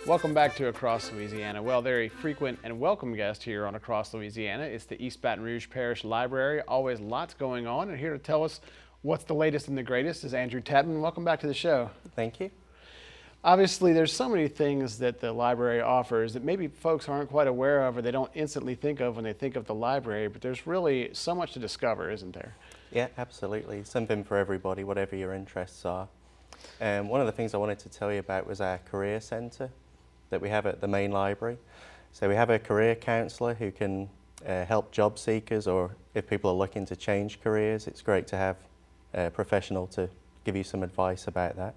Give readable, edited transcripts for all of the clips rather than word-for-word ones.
Welcome back to Across Louisiana. Well, they're a frequent and welcome guest here on Across Louisiana. It's the East Baton Rouge Parish Library. Always lots going on, and here to tell us what's the latest and the greatest is Andrew Tadman. Welcome back to the show. Thank you. Obviously, there's so many things that the library offers that maybe folks aren't quite aware of or they don't instantly think of when they think of the library, but there's really so much to discover, isn't there? Yeah, absolutely. Something for everybody, whatever your interests are. One of the things I wanted to tell you about was our career centre that we have at the main library. So we have a career counsellor who can help job seekers, or if people are looking to change careers, it's great to have a professional to give you some advice about that.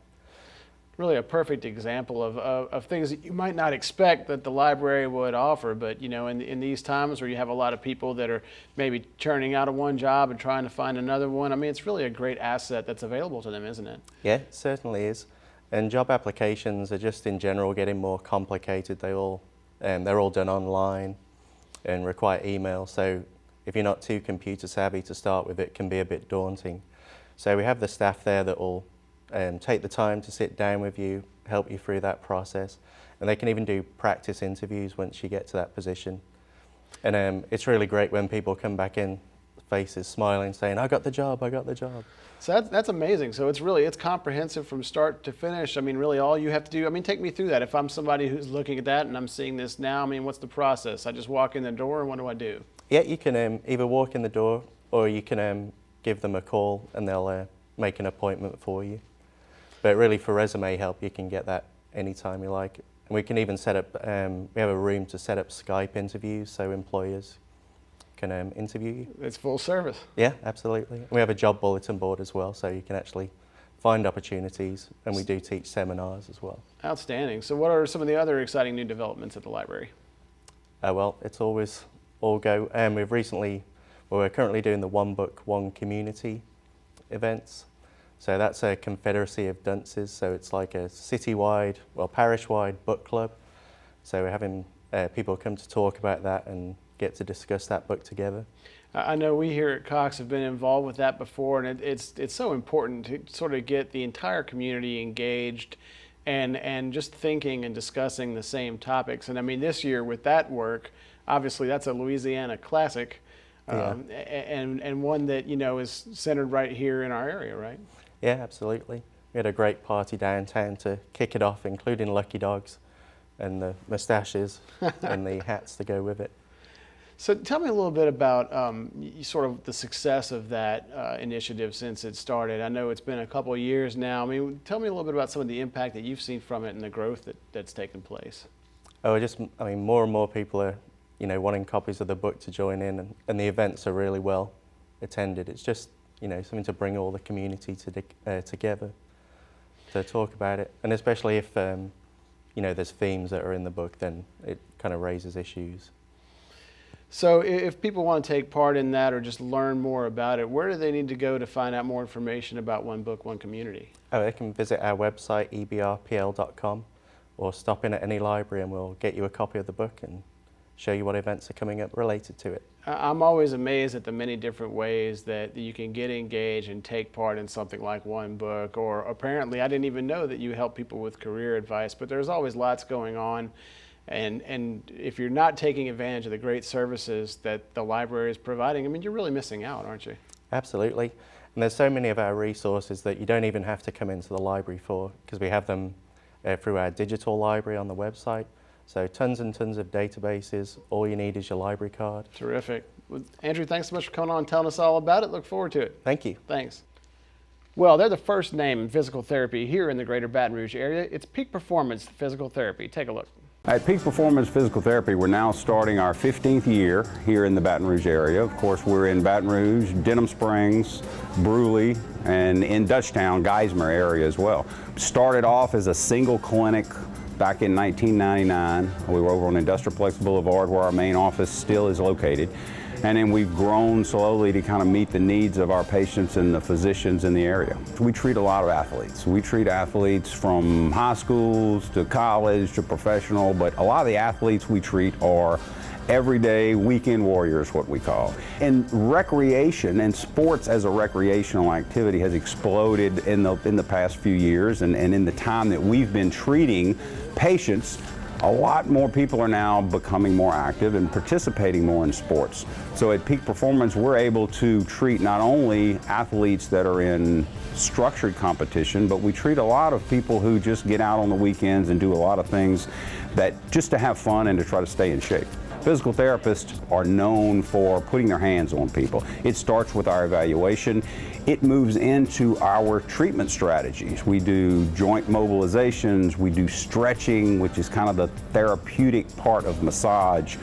Really a perfect example of things that you might not expect that the library would offer, but you know, in these times where you have a lot of people that are maybe churning out of one job and trying to find another one, I mean, it's really a great asset that's available to them, isn't it? Yeah, it certainly is. And job applications are just in general getting more complicated. They're all done online and require email, so if you're not too computer savvy to start with, it can be a bit daunting. So we have the staff there that will take the time to sit down with you, help you through that process, and they can even do practice interviews once you get to that position. And it's really great when people come back in, faces smiling, saying, "I got the job, I got the job." So that's amazing. So it's comprehensive from start to finish. I mean, really all you have to do, I mean, take me through that. If I'm somebody who's looking at that and I'm seeing this now, I mean, what's the process? I just walk in the door and what do I do? Yeah, you can either walk in the door or you can give them a call and they'll make an appointment for you. But really for resume help, you can get that anytime you like. And we can even set up, we have a room to set up Skype interviews so employers can interview you. It's full service. Yeah, absolutely. And we have a job bulletin board as well, so you can actually find opportunities, and we do teach seminars as well. Outstanding. So what are some of the other exciting new developments at the library? Well, it's always all go. We're currently doing the One Book, One Community events. So that's a confederacy of dunces, so it's like a citywide, well, parish-wide book club. So we're having people come to talk about that and get to discuss that book together. I know we here at Cox have been involved with that before, and it's so important to sort of get the entire community engaged and just thinking and discussing the same topics. And I mean, this year with that work, obviously that's a Louisiana classic, and one that, you know, is centered right here in our area, right? Yeah, absolutely. We had a great party downtown to kick it off, including Lucky Dogs and the moustaches and the hats to go with it. So tell me a little bit about sort of the success of that initiative since it started. I know it's been a couple of years now. I mean, tell me a little bit about some of the impact that you've seen from it and the growth that's taken place. Oh, I mean, more and more people are, you know, wanting copies of the book to join in, and the events are really well attended. It's just, you know, something to bring all the community together to talk about it. And especially if, you know, there's themes that are in the book, then it kind of raises issues. So if people want to take part in that or just learn more about it, where do they need to go to find out more information about One Book, One Community? Oh, they can visit our website, ebrpl.com, or stop in at any library and we'll get you a copy of the book and show you what events are coming up related to it. I'm always amazed at the many different ways that you can get engaged and take part in something like One Book, or apparently I didn't even know that you help people with career advice, but there's always lots going on. And if you're not taking advantage of the great services that the library is providing, I mean, you're really missing out, aren't you? Absolutely. And there's so many of our resources that you don't even have to come into the library for, because we have them through our digital library on the website. So tons and tons of databases. All you need is your library card. Terrific. Well, Andrew, thanks so much for coming on and telling us all about it. Look forward to it. Thank you. Thanks. Well, they're the first name in physical therapy here in the greater Baton Rouge area. It's Peak Performance Physical Therapy. Take a look. At Peak Performance Physical Therapy, we're now starting our 15th year here in the Baton Rouge area. Of course, we're in Baton Rouge, Denham Springs, Brewley, and in Dutchtown, Geismar area as well. Started off as a single clinic back in 1999. We were over on Industrialplex Boulevard where our main office still is located. And then we've grown slowly to kind of meet the needs of our patients and the physicians in the area. We treat a lot of athletes. We treat athletes from high schools to college to professional, but a lot of the athletes we treat are everyday weekend warriors, what we call. And recreation and sports as a recreational activity has exploded in the past few years, and in the time that we've been treating patients, A lot more people are now becoming more active and participating more in sports. So at Peak Performance, we're able to treat not only athletes that are in structured competition, but we treat a lot of people who just get out on the weekends and do a lot of things that just to have fun and to try to stay in shape. Physical therapists are known for putting their hands on people. It starts with our evaluation. It moves into our treatment strategies. We do joint mobilizations, we do stretching, which is kind of the therapeutic part of massage.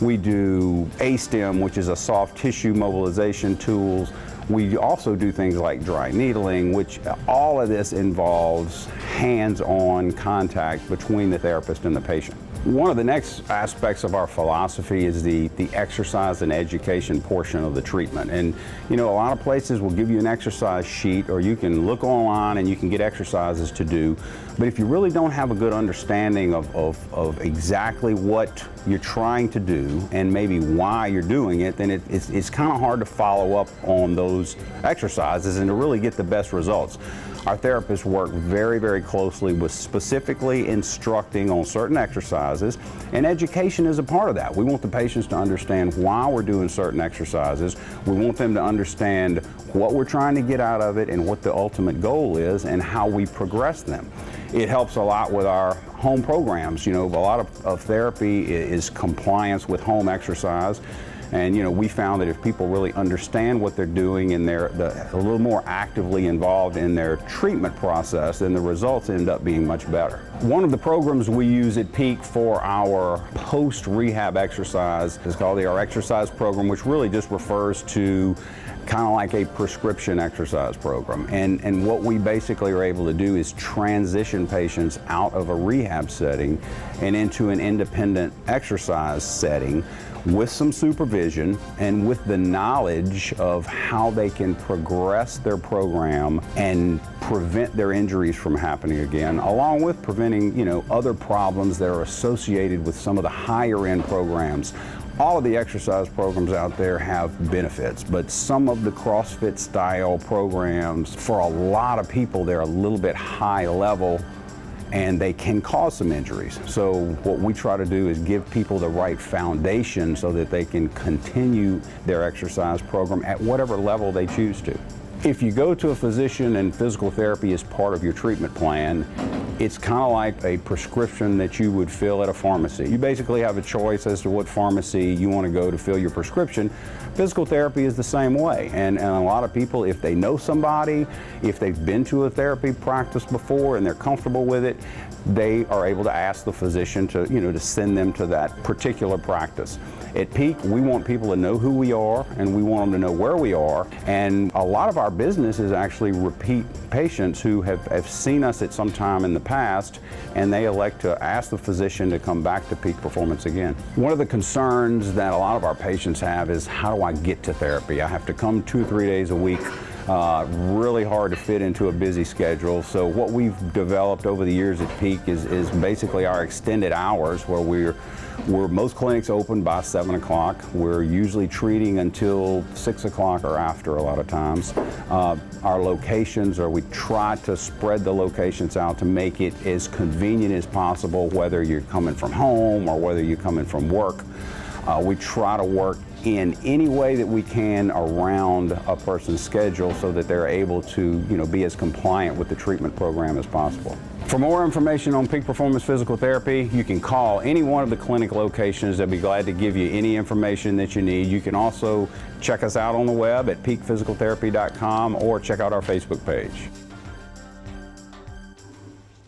We do A-stem, which is a soft tissue mobilization tools. We also do things like dry needling, which all of this involves hands-on contact between the therapist and the patient. One of the next aspects of our philosophy is the exercise and education portion of the treatment. And you know, a lot of places will give you an exercise sheet, or you can look online and you can get exercises to do. But if you really don't have a good understanding of exactly what you're trying to do and maybe why you're doing it, then it's kind of hard to follow up on those exercises and to really get the best results. Our therapists work very, very closely with specifically instructing on certain exercises, and education is a part of that. We want the patients to understand why we're doing certain exercises. We want them to understand what we're trying to get out of it and what the ultimate goal is and how we progress them. It helps a lot with our home programs. You know, a lot of therapy is compliance with home exercise. And you know, we found that if people really understand what they're doing and they're a little more actively involved in their treatment process, then the results end up being much better. One of the programs we use at Peak for our post-rehab exercise is called our exercise program, which really just refers to kind of like a prescription exercise program. And what we basically are able to do is transition patients out of a rehab setting and into an independent exercise setting with some supervision and with the knowledge of how they can progress their program and prevent their injuries from happening again, along with preventing, you know, other problems that are associated with some of the higher end programs. All of the exercise programs out there have benefits, but some of the CrossFit style programs, for a lot of people, they're a little bit high level and they can cause some injuries. So what we try to do is give people the right foundation so that they can continue their exercise program at whatever level they choose to. If you go to a physician and physical therapy is part of your treatment plan, it's kind of like a prescription that you would fill at a pharmacy. You basically have a choice as to what pharmacy you want to go to fill your prescription. Physical therapy is the same way, and a lot of people, if they know somebody, if they've been to a therapy practice before and they're comfortable with it, they are able to ask the physician to, you know, to send them to that particular practice. At Peak, we want people to know who we are and we want them to know where we are, and a lot of our business is actually repeat patients who have seen us at some time in the past and they elect to ask the physician to come back to Peak Performance again. One of the concerns that a lot of our patients have is, how do I get to therapy? I have to come 2 or 3 days a week. Really hard to fit into a busy schedule. So what we've developed over the years at Peak is basically our extended hours, where most clinics open by 7 o'clock. We're usually treating until 6 o'clock or after a lot of times. Our locations, or we try to spread the locations out to make it as convenient as possible, whether you're coming from home or whether you're coming from work. We try to work in any way that we can around a person's schedule so that they're able to, you know, be as compliant with the treatment program as possible. For more information on Peak Performance Physical Therapy, you can call any one of the clinic locations. They'll be glad to give you any information that you need. You can also check us out on the web at peakphysicaltherapy.com or check out our Facebook page.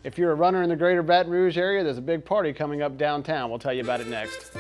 If you're a runner in the greater Baton Rouge area, there's a big party coming up downtown. We'll tell you about it next.